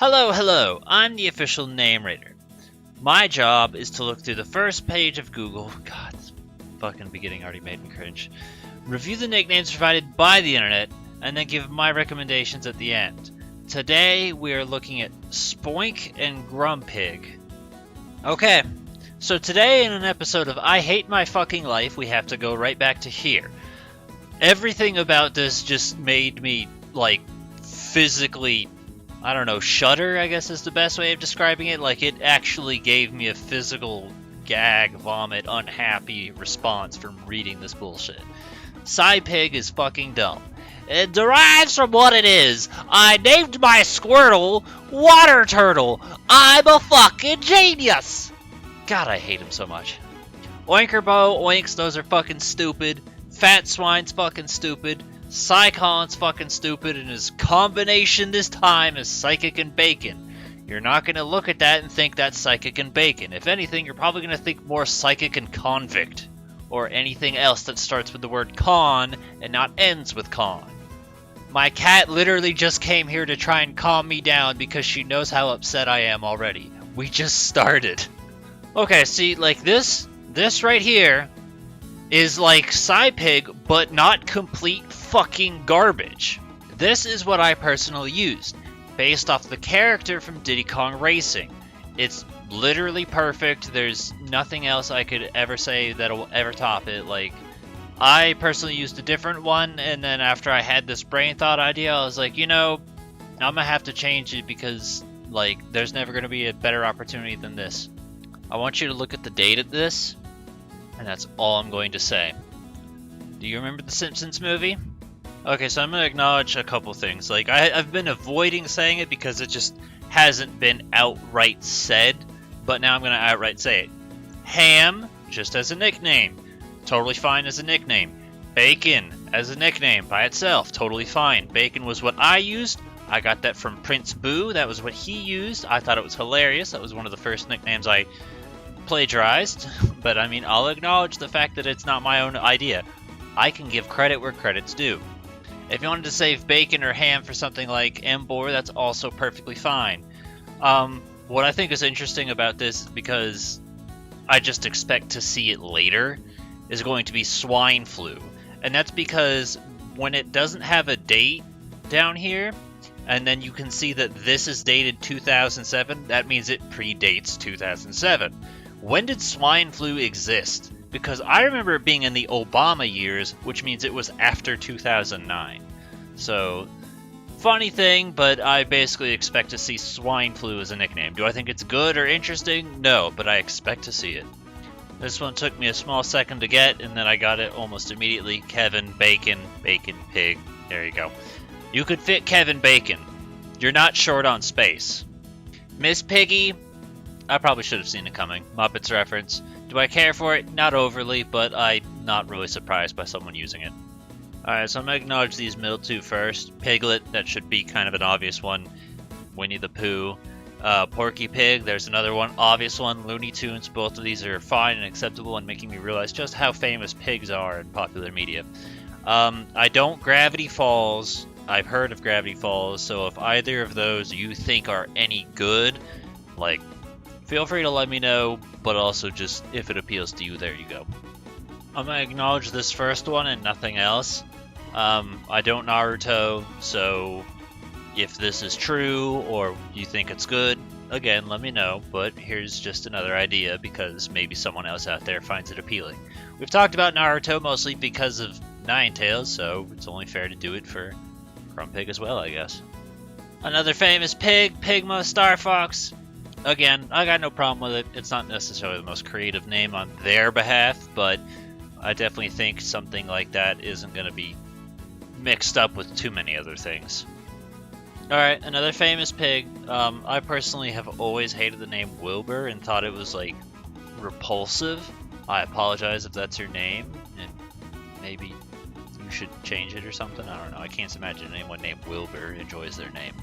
Hello, hello, I'm the official name rater. My job is to look through the first page of Google. God, this fucking beginning already made me cringe. Review the nicknames provided by the internet, and then give my recommendations at the end. Today, we are looking at Spoink and Grumpig. Okay, so today in an episode of I Hate My Fucking Life, we have to go right back to here. Everything about this just made me, physically, I don't know, shudder, I guess is the best way of describing it. It actually gave me a physical gag, vomit, unhappy response from reading this bullshit. Pig is fucking dumb. It derives from what it is. I named my Squirtle Water Turtle. I'm a fucking genius! God, I hate him so much. Oinkerbo, Oinks, those are fucking stupid. Fat Swine's fucking stupid. Psychon's fucking stupid, and his combination this time is Psychic and Bacon. You're not going to look at that and think that's Psychic and Bacon. If anything, you're probably going to think more Psychic and Convict, or anything else that starts with the word con and not ends with con. My cat literally just came here to try and calm me down because she knows how upset I am already. We just started. Okay, see, this right here is like Pig, but not complete fucking garbage. This is what I personally used, based off the character from Diddy Kong Racing. It's literally perfect. There's nothing else I could ever say that'll ever top it. I personally used a different one, and then after I had this brain thought idea, I was like, I'm gonna have to change it because, there's never gonna be a better opportunity than this. I want you to look at the date of this, and that's all I'm going to say. Do you remember the Simpsons movie? Okay, so I'm going to acknowledge a couple things. I've been avoiding saying it because it just hasn't been outright said, but now I'm going to outright say it. Ham, just as a nickname. Totally fine as a nickname. Bacon, as a nickname by itself. Totally fine. Bacon was what I used. I got that from Prince Boo. That was what he used. I thought it was hilarious. That was one of the first nicknames I plagiarized, but I'll acknowledge the fact that it's not my own idea. I can give credit where credit's due. If you wanted to save Bacon or Ham for something like Embor, that's also perfectly fine. What I think is interesting about this, because I just expect to see it later, is going to be swine flu. And that's because when it doesn't have a date down here, and then you can see that this is dated 2007, that means it predates 2007. When did swine flu exist? Because I remember it being in the Obama years, which means it was after 2009. So, funny thing, but I basically expect to see swine flu as a nickname. Do I think it's good or interesting? No, but I expect to see it. This one took me a small second to get, and then I got it almost immediately. Kevin, Bacon, Bacon, Pig. There you go. You could fit Kevin Bacon. You're not short on space. Miss Piggy, I probably should have seen it coming. Muppets reference. Do I care for it? Not overly, but I'm not really surprised by someone using it. Alright, so I'm going to acknowledge these middle two first. Piglet, that should be kind of an obvious one. Winnie the Pooh. Porky Pig, there's another one. Obvious one. Looney Tunes, both of these are fine and acceptable and making me realize just how famous pigs are in popular media. I don't Gravity Falls. I've heard of Gravity Falls, so if either of those you think are any good, feel free to let me know, but also just if it appeals to you, there you go. I'm going to acknowledge this first one and nothing else. I don't Naruto, so if this is true or you think it's good, again, let me know, but here's just another idea because maybe someone else out there finds it appealing. We've talked about Naruto mostly because of Ninetales, so it's only fair to do it for Grumpig as well, I guess. Another famous pig, Pigma, Star Fox. Again, I got no problem with it. It's not necessarily the most creative name on their behalf, but I definitely think something like that isn't going to be mixed up with too many other things. Alright, another famous pig. I personally have always hated the name Wilbur and thought it was, repulsive. I apologize if that's your name, and maybe you should change it or something. I don't know. I can't imagine anyone named Wilbur enjoys their name.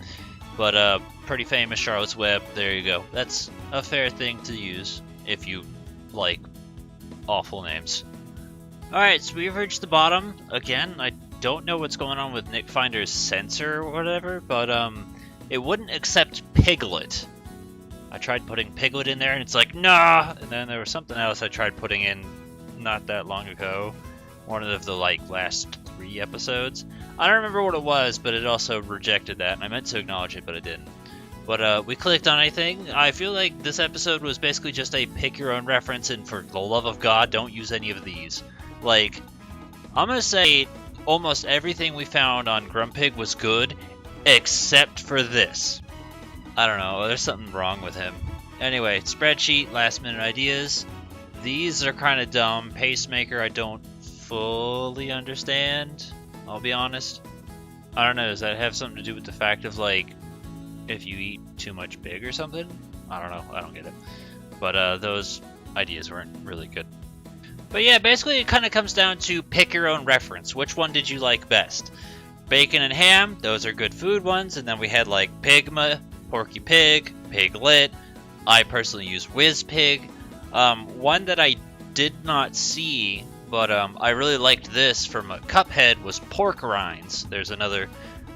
But pretty famous Charlotte's Web, there you go. That's a fair thing to use if you like awful names. Alright, so we've reached the bottom. Again, I don't know what's going on with Nick Finder's censor or whatever, but it wouldn't accept Piglet. I tried putting Piglet in there, and it's like, nah! And then there was something else I tried putting in not that long ago. One of the, like, last 3 episodes. I don't remember what it was, but it also rejected that, and I meant to acknowledge it, but it didn't. But we clicked on anything. I feel like this episode was basically just a pick-your-own reference, and for the love of God, don't use any of these. Like, I'm gonna say almost everything we found on Grumpig was good, except for this. I don't know, there's something wrong with him. Anyway, spreadsheet, last-minute ideas. These are kind of dumb. Pacemaker, I don't fully understand, I'll be honest. I don't know, does that have something to do with the fact of, like, if you eat too much pig or something? I don't know, I don't get it. But those ideas weren't really good. But yeah, basically it kind of comes down to pick your own reference. Which one did you like best? Bacon and ham, those are good food ones. And then we had like Pigma, Porky Pig, Piglet. I personally use Whiz Pig. One that I did not see, but I really liked this from a Cuphead was Pork Rinds. There's another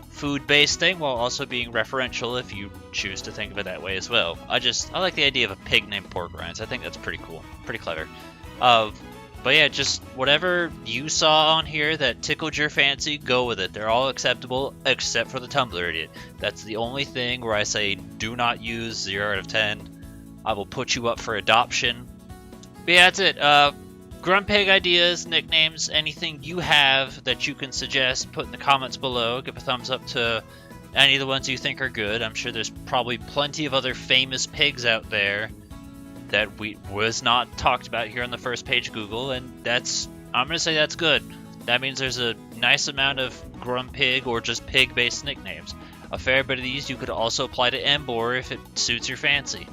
food-based thing while also being referential if you choose to think of it that way as well. I like the idea of a pig named Pork Rinds. I think that's pretty cool, pretty clever. But yeah, just whatever you saw on here that tickled your fancy, go with it. They're all acceptable except for the Tumblr idiot. That's the only thing where I say do not use 0 out of 10. I will put you up for adoption. But yeah, that's it. Grumpig ideas, nicknames, anything you have that you can suggest, put in the comments below. Give a thumbs up to any of the ones you think are good. I'm sure there's probably plenty of other famous pigs out there that was not talked about here on the first page of Google, and I'm gonna say that's good. That means there's a nice amount of Grumpig or just pig-based nicknames. A fair bit of these you could also apply to Embor if it suits your fancy.